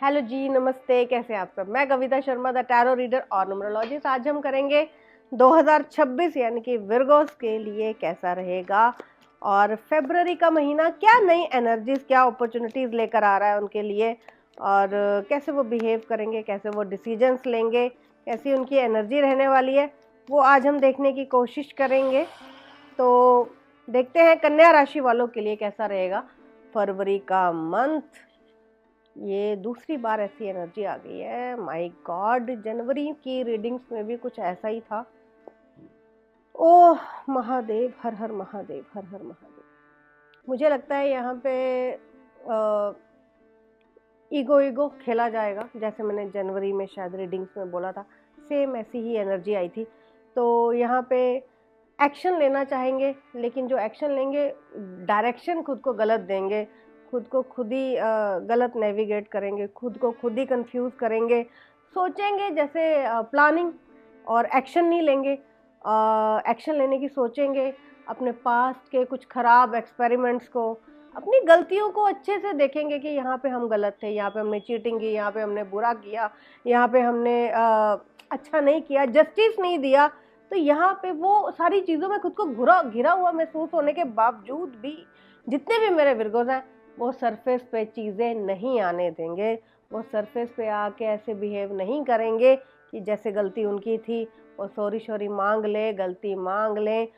Hello जी, नमस्ते। कैसे हैं आप सब? मैं Kavita Sharma, the tarot reader और न्यूमरोलॉजिस्ट। आज हम करेंगे 2026 यानी कि विर्गोस के लिए कैसा रहेगा और फरवरी का महीना क्या नई एनर्जीज, क्या अपॉर्चुनिटीज लेकर आ रहा है उनके लिए, और कैसे वो बिहेव करेंगे, कैसे वो डिसीजंस लेंगे, कैसी उनकी एनर्जी रहने वाली है, वो आज हम देखने की कोशिश करेंगे। तो देखते हैं कन्या राशि वालों के लिए कैसा रहेगा फरवरी का मंथ। ये दूसरी बार ऐसी एनर्जी आ गई है। माय गॉड, जनवरी की रीडिंग्स में भी कुछ ऐसा ही था। ओह महादेव, हर हर महादेव, हर हर महादेव। मुझे लगता है यहाँ पे ईगो ईगो खेला जाएगा, जैसे मैंने जनवरी में शायद रीडिंग्स में बोला था, सेम ऐसी ही एनर्जी आई थी। तो यहाँ पे एक्शन लेना चाहेंगे, लेकिन जो एक्शन लेंगे डायरेक्शन खुद को गलत देंगे, खुद को खुद ही गलत नेविगेट करेंगे, खुद को खुद ही कंफ्यूज करेंगे, सोचेंगे जैसे प्लानिंग और एक्शन नहीं लेंगे। एक्शन लेने की सोचेंगे, अपने पास्ट के कुछ खराब एक्सपेरिमेंट्स को, अपनी गलतियों को अच्छे से देखेंगे कि यहाँ पे हम गलत थे, यहाँ पे हमने चीटिंग की, यहाँ पे हमने बुरा किया, यहाँ पे हमने अच्छा नहीं किया, जस्टिस नहीं दिया। तो यहाँ पे वो सारी चीज़ों में खुद को घिरा हुआ महसूस होने के बावजूद भी जितने भी मेरे विर्गोज हैं वो सरफेस पे चीज़ें नहीं आने देंगे। वो सरफेस पे आके ऐसे बिहेव नहीं करेंगे कि जैसे गलती उनकी थी वो सॉरी मांग ले, गलती मांग लें,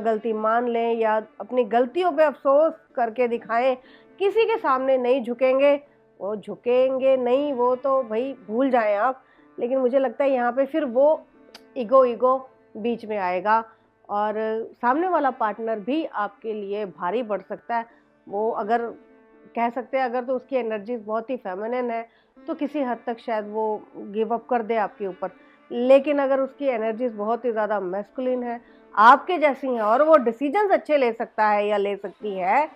गलती मान लें या अपनी गलतियों पे अफसोस करके दिखाएं। किसी के सामने नहीं झुकेंगे, वो झुकेंगे नहीं, वो तो भाई भूल जाएं आप। लेकिन मुझे लगता है यहाँ पे फिर वो ईगो बीच में आएगा और सामने वाला पार्टनर भी आपके लिए भारी पड़ सकता है। वो अगर कह सकते हैं, अगर तो उसकी एनर्जीज बहुत ही फेमिनिन है तो किसी हद तक शायद वो गिव अप कर दे आपके ऊपर। लेकिन अगर उसकी एनर्जीज बहुत ही ज़्यादा मैस्कुलिन है, आपके जैसी हैं, और वो डिसीजंस अच्छे ले सकता है या ले सकती है,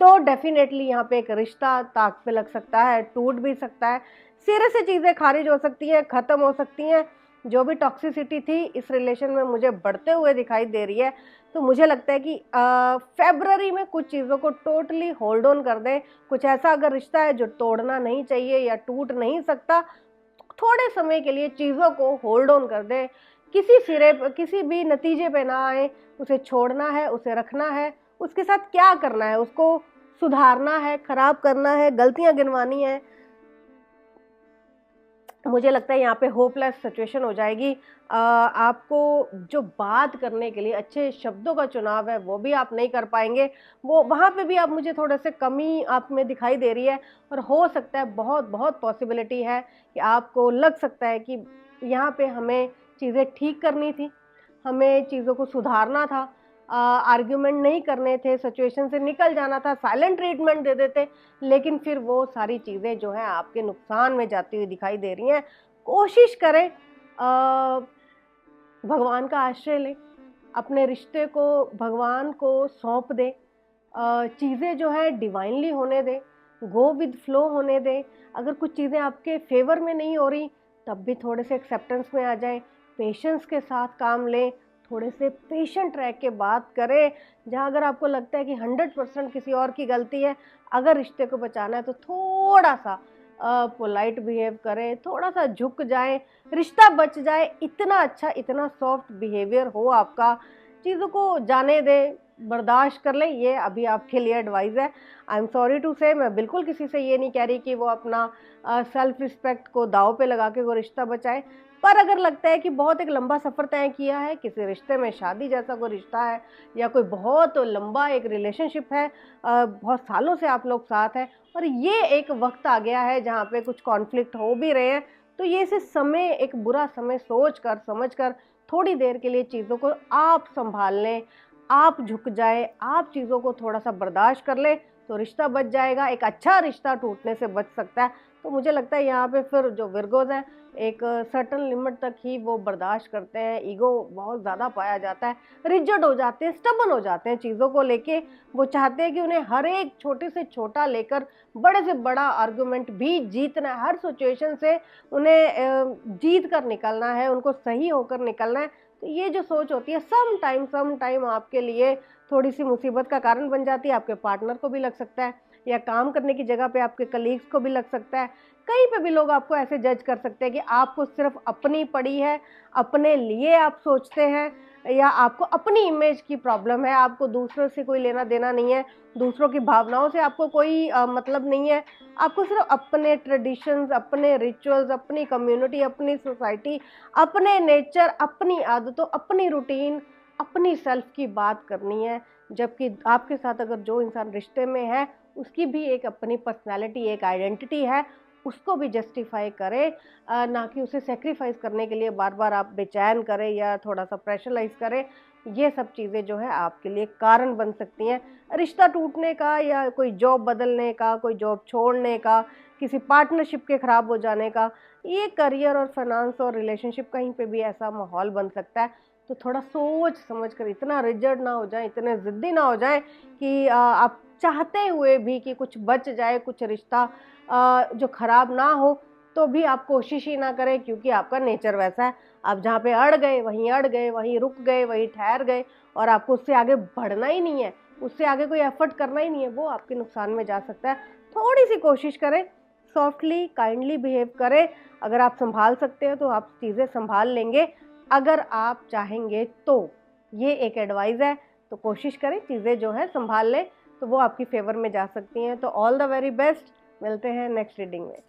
तो डेफिनेटली यहाँ पे एक रिश्ता ताक पे लग सकता है, टूट भी सकता है, सिरे से चीज़ें खारिज हो सकती हैं, ख़त्म हो सकती हैं। जो भी टॉक्सिसिटी थी इस रिलेशन में मुझे बढ़ते हुए दिखाई दे रही है। तो मुझे लगता है कि फरवरी में कुछ चीज़ों को टोटली होल्ड ऑन कर दें। कुछ ऐसा अगर रिश्ता है जो तोड़ना नहीं चाहिए या टूट नहीं सकता, थोड़े समय के लिए चीज़ों को होल्ड ऑन कर दें। किसी सिरे किसी भी नतीजे पे ना आए, उसे छोड़ना है, उसे रखना है, उसके साथ क्या करना है, उसको सुधारना है, खराब करना है, गलतियां गिनवानी है। मुझे लगता है यहाँ पे होपलेस सिचुएशन हो जाएगी। आपको जो बात करने के लिए अच्छे शब्दों का चुनाव है वो भी आप नहीं कर पाएंगे। वो वहाँ पे भी आप मुझे थोड़ा से कमी आप में दिखाई दे रही है, और हो सकता है, बहुत बहुत पॉसिबिलिटी है कि आपको लग सकता है कि यहाँ पे हमें चीज़ें ठीक करनी थी, हमें चीज़ों को सुधारना था, आर्ग्यूमेंट नहीं करने थे, सिचुएशन से निकल जाना था, साइलेंट ट्रीटमेंट दे देते। लेकिन फिर वो सारी चीज़ें जो हैं आपके नुकसान में जाती हुई दिखाई दे रही हैं। कोशिश करें, भगवान का आश्रय लें, अपने रिश्ते को भगवान को सौंप दें, चीज़ें जो है डिवाइनली होने दें, गो विद फ्लो होने दें। अगर कुछ चीज़ें आपके फेवर में नहीं हो रही तब भी थोड़े से एक्सेप्टेंस में आ जाएं, पेशेंस के साथ काम लें, थोड़े से पेशेंट रह के बात करें। जहाँ अगर आपको लगता है कि 100% किसी और की गलती है, अगर रिश्ते को बचाना है तो थोड़ा सा पोलाइट बिहेव करें, थोड़ा सा झुक जाएं, रिश्ता बच जाए, इतना अच्छा, इतना सॉफ्ट बिहेवियर हो आपका। चीज़ों को जाने दें, बर्दाश्त कर लें, ये अभी आपके लिए एडवाइस है। आई एम सॉरी टू से, मैं बिल्कुल किसी से ये नहीं कह रही कि वो अपना सेल्फ रिस्पेक्ट को दाव पे लगा के वो रिश्ता बचाए। पर अगर लगता है कि बहुत एक लंबा सफ़र तय किया है, किसी रिश्ते में शादी जैसा कोई रिश्ता है या कोई बहुत लंबा एक रिलेशनशिप है, बहुत सालों से आप लोग साथ हैं, और ये एक वक्त आ गया है जहाँ पे कुछ कॉन्फ्लिक्ट हो भी रहे हैं, तो ये इसे समय, एक बुरा समय सोच कर समझ कर थोड़ी देर के लिए चीज़ों को आप संभाल लें, आप झुक जाए, आप चीज़ों को थोड़ा सा बर्दाश्त कर लें, तो रिश्ता बच जाएगा, एक अच्छा रिश्ता टूटने से बच सकता है। तो मुझे लगता है यहाँ पे फिर जो विर्गोज हैं एक सर्टन लिमिट तक ही वो बर्दाश्त करते हैं। ईगो बहुत ज़्यादा पाया जाता है, रिजिड हो जाते हैं, स्टबन हो जाते हैं चीज़ों को लेके। वो चाहते हैं कि उन्हें हर एक छोटे से छोटा लेकर बड़े से बड़ा आर्गुमेंट भी जीतना है, हर सिचुएशन से उन्हें जीत कर निकलना है, उनको सही होकर निकलना है। तो ये जो सोच होती है सम टाइम आपके लिए थोड़ी सी मुसीबत का कारण बन जाती है, आपके पार्टनर को भी लग सकता है या काम करने की जगह पे आपके कलीग्स को भी लग सकता है, कहीं पे भी लोग आपको ऐसे जज कर सकते हैं कि आपको सिर्फ अपनी पड़ी है, अपने लिए आप सोचते हैं, या आपको अपनी इमेज की प्रॉब्लम है, आपको दूसरों से कोई लेना देना नहीं है, दूसरों की भावनाओं से आपको कोई मतलब नहीं है। आपको सिर्फ अपने ट्रेडिशंस, अपने रिचुअल्स, अपनी कम्युनिटी, अपनी सोसाइटी, अपने नेचर, अपनी आदतों, अपनी रूटीन, अपनी सेल्फ की बात करनी है। जबकि आपके साथ अगर जो इंसान रिश्ते में है, उसकी भी एक अपनी पर्सनैलिटी, एक आइडेंटिटी है, उसको भी जस्टिफाई करें, ना कि उसे सेक्रीफाइस करने के लिए बार बार आप बेचैन करें या थोड़ा सा प्रेशराइज करें। ये सब चीज़ें जो है आपके लिए कारण बन सकती हैं रिश्ता टूटने का, या कोई जॉब बदलने का, कोई जॉब छोड़ने का, किसी पार्टनरशिप के ख़राब हो जाने का। ये करियर और फाइनेंस और रिलेशनशिप कहीं पे भी ऐसा माहौल बन सकता है। तो थोड़ा सोच समझ कर, इतना रिजिड ना हो जाए, इतने ज़िद्दी ना हो जाए कि आप चाहते हुए भी कि कुछ बच जाए, कुछ रिश्ता जो ख़राब ना हो, तो भी आप कोशिश ही ना करें, क्योंकि आपका नेचर वैसा है। आप जहाँ पे अड़ गए, वहीं रुक गए, वहीं ठहर गए, और आपको उससे आगे बढ़ना ही नहीं है, उससे आगे कोई एफ़र्ट करना ही नहीं है, वो आपके नुकसान में जा सकता है। थोड़ी-सी कोशिश करें, सॉफ्टली, काइंडली बिहेव करें। अगर आप सँभाल सकते हैं, तो आप चीज़ें सँभाल लेंगे, अगर आप चाहेंगे तो। ये एक एडवाइस है, तो कोशिश करें चीज़ें जो है सँभाल लें, तो वो आपकी फ़ेवर में जा सकती हैं। तो ऑल द वेरी बेस्ट, मिलते हैं नेक्स्ट रीडिंग में।